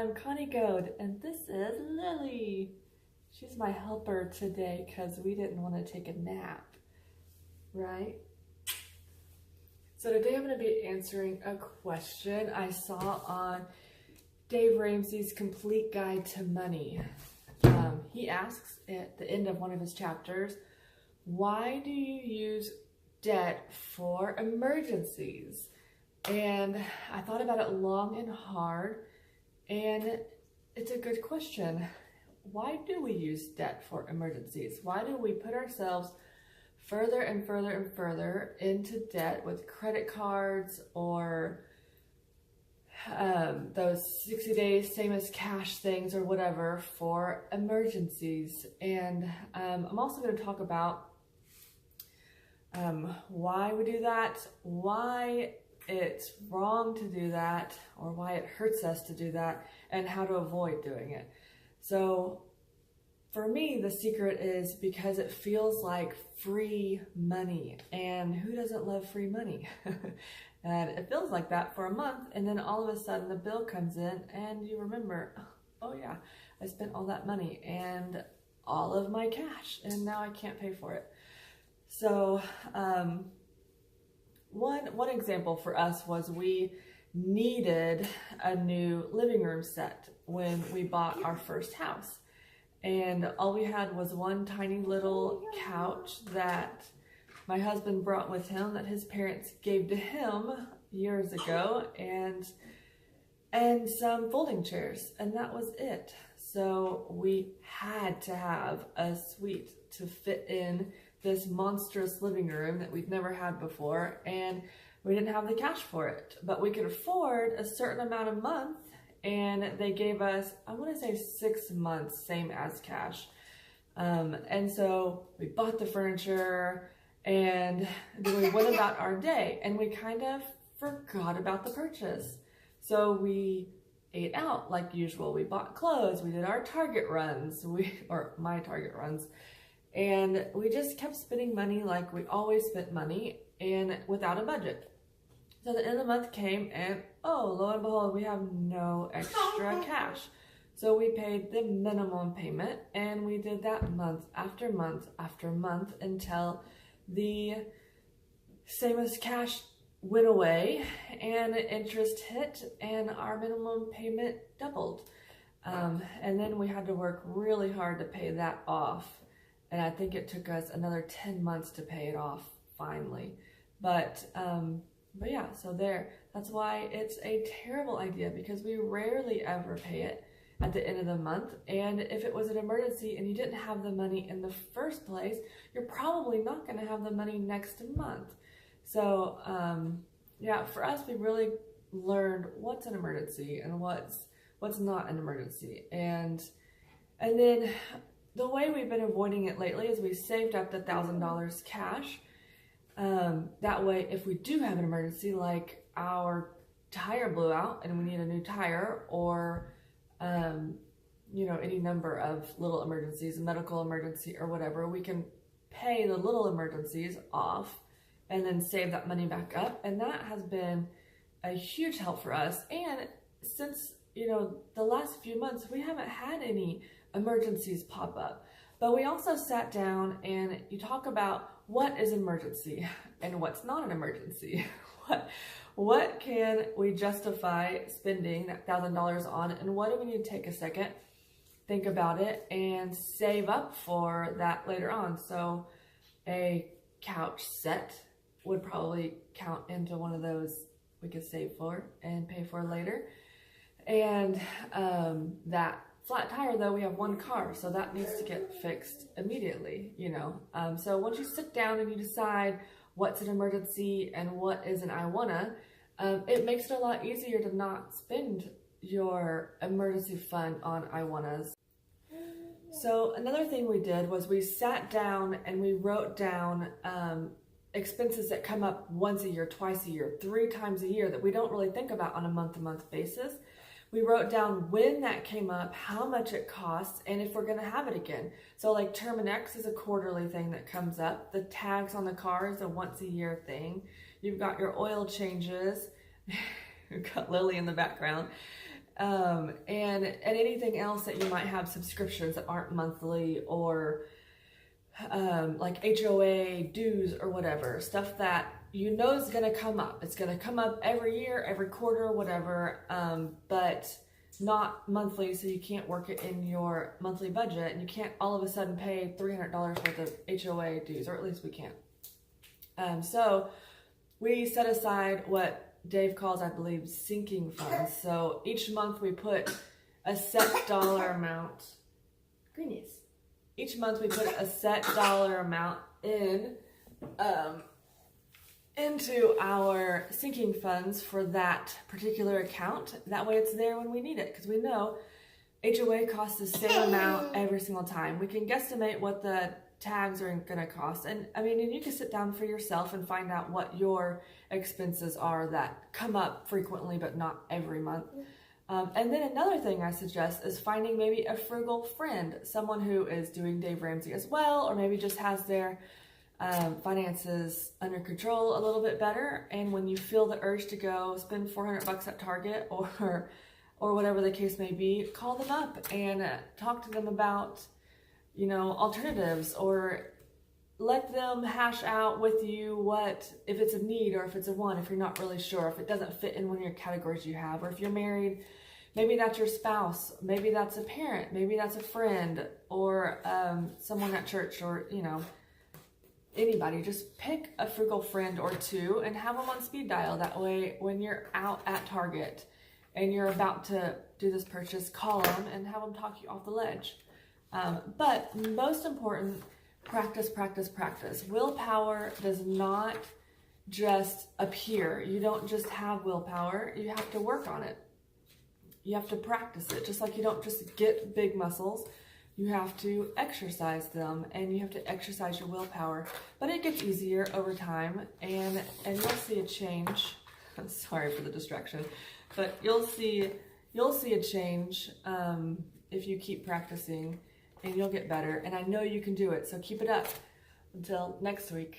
I'm Connie Goad, and this is Lily. She's my helper today because we didn't want to take a nap, right? So today I'm going to be answering a question I saw on Dave Ramsey's Complete Guide to Money. He asks at the end of one of his chapters, why do you use debt for emergencies? And I thought about it long and hard, and it's a good question. Why do we use debt for emergencies? Why do we put ourselves further and further and further into debt with credit cards or those 60 days same as cash things or whatever for emergencies? And I'm also going to talk about why we do that, why it's wrong to do that, or why it hurts us to do that, and how to avoid doing it. So for me, the secret is because it feels like free money, and who doesn't love free money? And it feels like that for a month, and then all of a sudden the bill comes in and you remember, oh yeah, I spent all that money and all of my cash, and now I can't pay for it. So one example for us was we needed a new living room set when we bought our first house. And all we had was one tiny little couch that my husband brought with him that his parents gave to him years ago, and some folding chairs, and that was it. So we had to have a suite to fit in this monstrous living room that we'd never had before, and we didn't have the cash for it, but we could afford a certain amount a month, and they gave us, I want to say 6 months, same as cash. And so we bought the furniture, and then we went about our day, and we kind of forgot about the purchase. So we ate out like usual. We bought clothes, we did our Target runs, or my Target runs, and we just kept spending money like we always spent money, and without a budget. So the end of the month came, and oh, lo and behold, we have no extra cash. So we paid the minimum payment, and we did that month after month after month until the same as cash went away and interest hit and our minimum payment doubled. And then we had to work really hard to pay that off. And I think it took us another 10 months to pay it off finally. But yeah, so that's why it's a terrible idea, because we rarely ever pay it at the end of the month. And if it was an emergency and you didn't have the money in the first place, you're probably not going to have the money next month. So yeah, for us, we really learned what's an emergency and what's not an emergency. And then the way we've been avoiding it lately is we saved up the $1,000 cash. That way, if we do have an emergency, like our tire blew out and we need a new tire, or any number of little emergencies, a medical emergency or whatever, we can pay the little emergencies off and then save that money back up. And that has been a huge help for us. And since, the last few months, we haven't had any emergencies pop up. But we also sat down and you talk about what is an emergency and what's not an emergency. What can we justify spending that $1,000 on, and what do we need to take a second, think about it, and save up for that later on? So a couch set would probably count into one of those we could save for and pay for later. And that flat tire, though, we have one car, so that needs to get fixed immediately, So once you sit down and you decide what's an emergency and what is an I wanna, it makes it a lot easier to not spend your emergency fund on I wannas. So another thing we did was we sat down and we wrote down expenses that come up once a year, twice a year, 3 times a year that we don't really think about on a month-to-month basis. We wrote down when that came up, how much it costs, and if we're going to have it again. So like Terminex is a quarterly thing that comes up. The tags on the car is a once a year thing. You've got your oil changes. We've got Lily in the background. and anything else that you might have subscriptions that aren't monthly, or like HOA dues or whatever, stuff that you know is going to come up. It's going to come up every year, every quarter, whatever, but not monthly, so you can't work it in your monthly budget, and you can't all of a sudden pay $300 worth of HOA dues, or at least we can't. So we set aside what Dave calls, I believe, sinking funds. So each month we put a set dollar amount. Greenies. Each month we put a set dollar amount in into our sinking funds for that particular account. That way it's there when we need it, because we know HOA costs the same amount every single time. We can guesstimate what the tags are going to cost, and I mean, and you can sit down for yourself and find out what your expenses are that come up frequently but not every month. And then another thing I suggest is finding maybe a frugal friend, someone who is doing Dave Ramsey as well, or maybe just has their finances under control a little bit better. And when you feel the urge to go spend $400 at Target or whatever the case may be, call them up and talk to them about, you know, alternatives, or let them hash out with you what, if it's a need or if it's a want, if you're not really sure, if it doesn't fit in one of your categories you have, or if you're married, maybe that's your spouse, maybe that's a parent, maybe that's a friend, or someone at church, or, you know, anybody. Just pick a frugal friend or two and have them on speed dial. That way, when you're out at Target and you're about to do this purchase, call them and have them talk you off the ledge. But most important, practice, practice, practice. Willpower does not just appear. You don't just have willpower. You have to work on it. You have to practice it. Just like you don't just get big muscles. You have to exercise them, and you have to exercise your willpower. But it gets easier over time, and you'll see a change. I'm sorry for the distraction, but you'll see a change if you keep practicing, and you'll get better. And I know you can do it, so keep it up. Until next week.